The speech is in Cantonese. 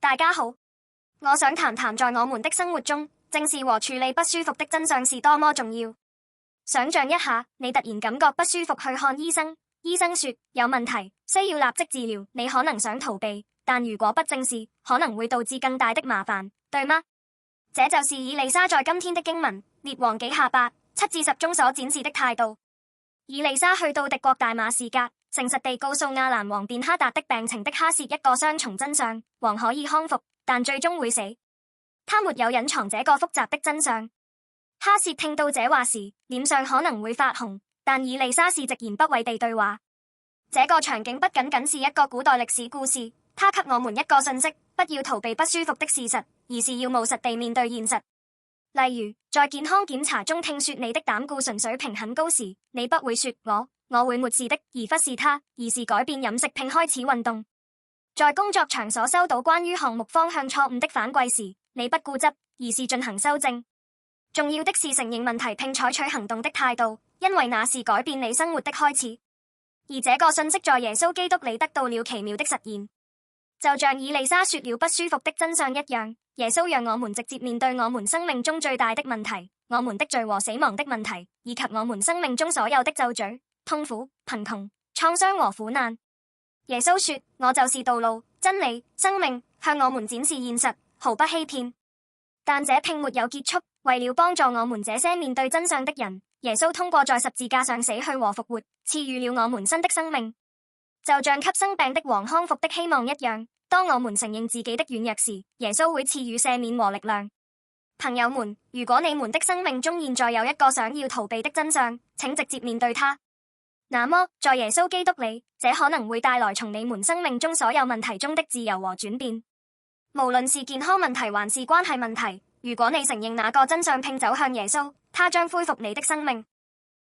大家好，我想談談在我們的生活中，正視和處理不舒服的真相是多麼重要。想象一下，你突然感覺不舒服去看醫生，醫生說有問題，需要立即治療。你可能想逃避，但如果不正視，可能會導致更大的麻煩，對嗎？這就是以利沙在今天的經文列王紀下8:7-10中所展示的態度。以利沙去到敵國大馬士革，誠實地告訴亞蘭王便哈達的病情的哈薛一個雙重真相：王可以康復，但最終會死。他沒有隱藏這個複雜的真相。哈薛聽到這話時，臉上可能會發紅，但以利沙是直言不諱地對話。這個場景不僅僅是一個古代歷史故事，它給我們一個訊息：不要逃避不舒服的事實，而是要務實地面對現實。例如，在健康檢查中聽說你的膽固醇水平很高時，你不會說我會沒事的，而忽視它，而是改變飲食並開始運動。在工作場所收到關於項目方向錯誤的反饋時，你不固執，而是進行修正。重要的是承認問題並採取行動的態度，因為那是改變你生活的開始。而這個信息在耶穌基督裡得到了奇妙的實現。就像以利沙說了不舒服的真相一樣，耶穌讓我們直接面對我們生命中最大的問題，我們的罪和死亡的問題，以及我們生命中所有的咒詛、痛苦、貧窮、創傷和苦難。耶穌說：我就是道路、真理、生命，向我們展示現實，毫不欺騙。但這並沒有結束，為了幫助我們這些面對真相的人，耶穌通過在十字架上死去和復活，賜予了我們新的生命。就像給生病的王康復的希望一樣，當我們承認自己的軟弱時，耶穌會賜予赦免和力量。朋友們，如果你們的生命中現在有一個想要逃避的真相，請直接面對它。那麼，在耶穌基督裡，這可能會帶來從你們生命中所有問題中的自由和轉變。無論是健康問題還是關係問題，如果你承認那個真相並走向耶穌，他將恢復你的生命。